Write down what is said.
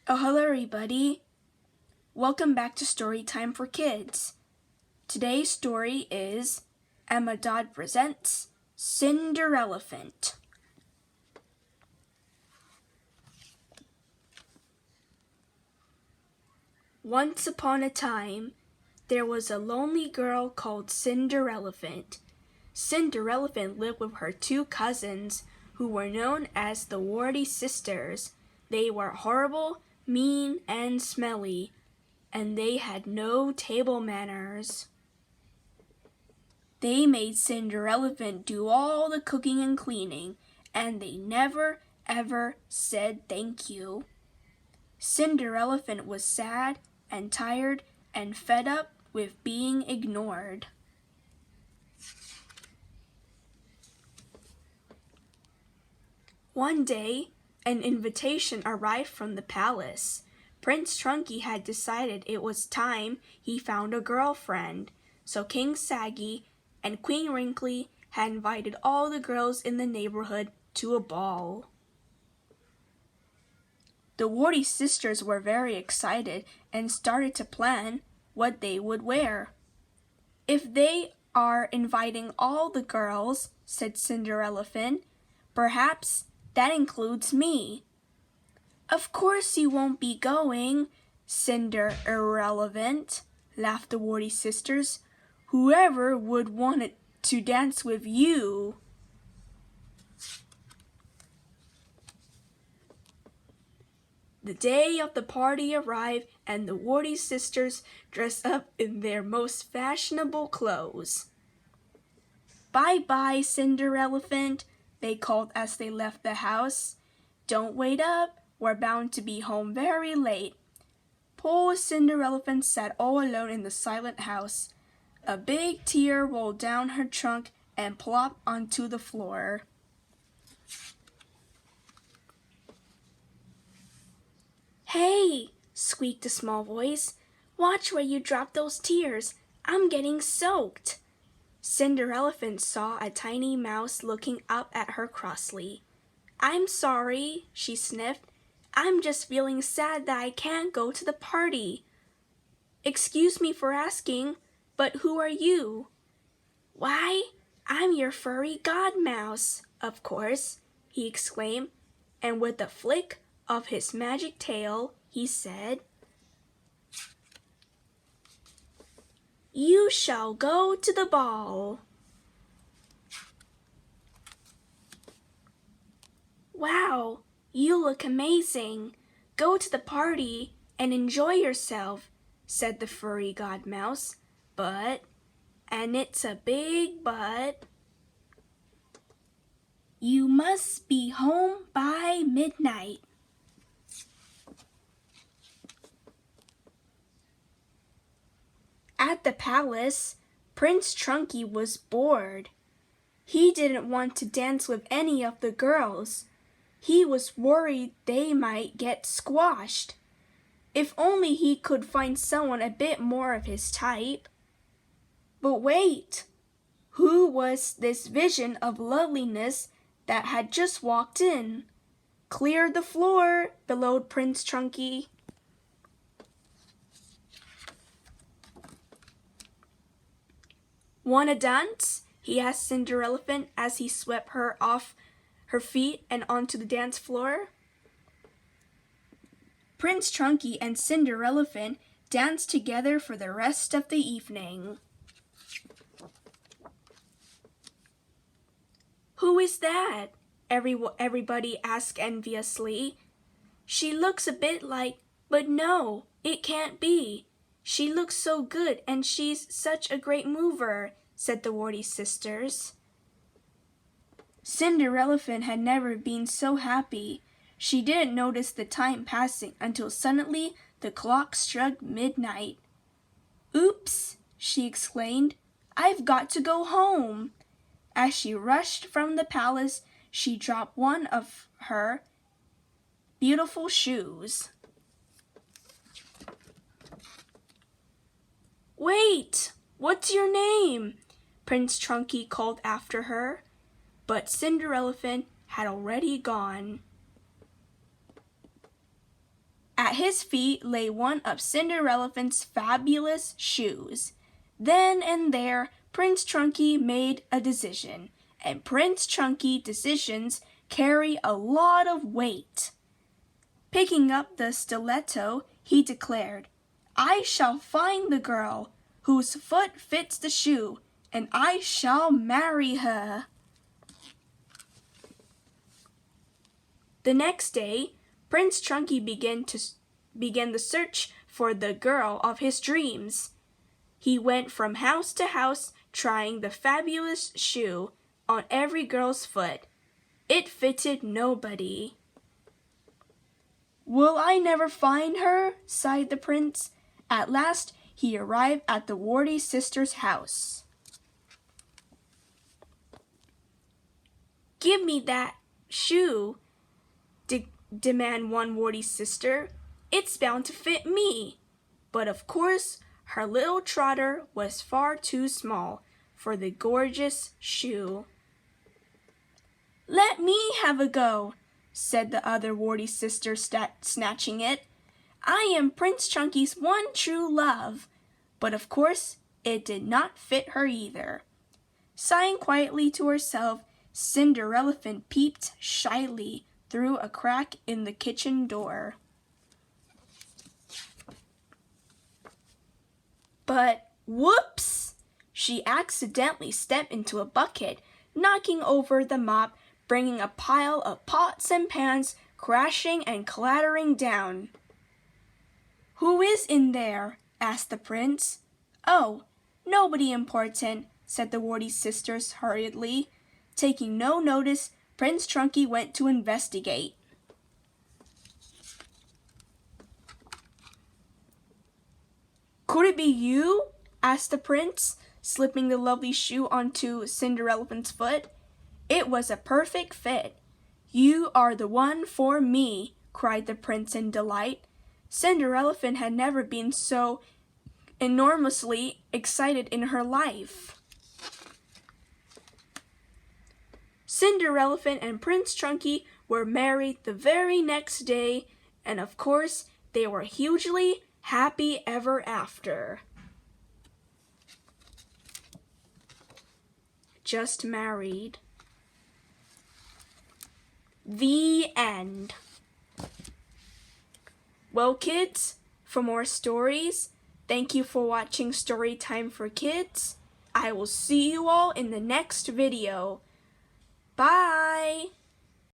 Oh, hello everybody. Welcome back to Storytime for Kids. Today's story is Emma Dodd presents Cinderelephant. Once upon a time, there was a lonely girl called Cinderelephant. Cinderelephant lived with her two cousins, who were known as the Warty sisters. They were horrible, mean, and smelly, and they had no table manners. They made Cinderelephant do all the cooking and cleaning, and they never, ever said thank you. Cinderelephant was sad and tired and fed up with being ignored. One day, an invitation arrived from the palace. Prince Trunky had decided it was time he found a girlfriend, so King Saggy and Queen Wrinkly had invited all the girls in the neighborhood to a ball. The Warty sisters were very excited and started to plan what they would wear. "If they are inviting all the girls," said Cinderelephant, "perhaps that includes me." "Of course you won't be going, Cinderelephant," laughed the Warty sisters. "Whoever would want to dance with you?" The day of the party arrived, and the Warty sisters dressed up in their most fashionable clothes. "Bye-bye, Cinderelephant," they called as they left the house. "Don't wait up, we're bound to be home very late." Poor Cinderelephant sat all alone in the silent house. A big tear rolled down her trunk and plopped onto the floor. "Hey!" squeaked a small voice. "Watch where you drop those tears. I'm getting soaked." Cinderelephant saw a tiny mouse looking up at her crossly. "I'm sorry," she sniffed. "I'm just feeling sad that I can't go to the party." "Excuse me for asking, but who are you?" "Why, I'm your furry godmouse, of course," he exclaimed, and with a flick of his magic tail, he said, "You shall go to the ball." "Wow, you look amazing. Go to the party and enjoy yourself," said the furry godmouse. "But, and it's a big but, you must be home by midnight." At the palace, Prince Trunky was bored. He didn't want to dance with any of the girls. He was worried they might get squashed. If only he could find someone a bit more of his type. But wait! Who was this vision of loveliness that had just walked in? "Clear the floor," bellowed Prince Trunky. "Wanna dance?" he asked Cinderelephant as he swept her off her feet and onto the dance floor. Prince Trunky and Cinderelephant danced together for the rest of the evening. "Who is that?" everybody asked enviously. "She looks a bit like, but no, it can't be. She looks so good and she's such a great mover," said the Warty sisters. Cinderelephant had never been so happy. She didn't notice the time passing until suddenly the clock struck midnight. "Oops!" she exclaimed. "I've got to go home." As she rushed from the palace, she dropped one of her beautiful shoes. "Wait! What's your name?" Prince Trunky called after her. But Cinderelephant had already gone. At his feet lay one of Cinderelephant's fabulous shoes. Then and there, Prince Chunky made a decision, and Prince Chunky decisions carry a lot of weight. Picking up the stiletto, he declared, "I shall find the girl whose foot fits the shoe, and I shall marry her." The next day, Prince Chunky began the search for the girl of his dreams. He went from house to house trying the fabulous shoe on every girl's foot. It fitted nobody. "Will I never find her?" sighed the prince. At last he arrived at the warty sister's house. "Give me that shoe," demanded one warty sister. "It's bound to fit me." But of course, her little trotter was far too small for the gorgeous shoe. "Let me have a go," said the other warty sister, snatching it. "I am Prince Chunky's one true love." But of course, it did not fit her either. Sighing quietly to herself, Cinderelephant peeped shyly through a crack in the kitchen door. But whoops! She accidentally stepped into a bucket, knocking over the mop, bringing a pile of pots and pans crashing and clattering down. "Who is in there?" asked the prince. "Oh, nobody important," said the warty sisters hurriedly. Taking no notice, Prince Chunky went to investigate. "Could it be you?" asked the prince, slipping the lovely shoe onto Cinderelephant's foot. It was a perfect fit. "You are the one for me," cried the prince in delight. Cinderelephant had never been so enormously excited in her life. Cinderelephant and Prince Chunky were married the very next day, and of course, they were hugely happy ever after. Just married. The end. Well, kids, for more stories, thank you for watching Storytime for Kids. I will see you all in the next video. Bye!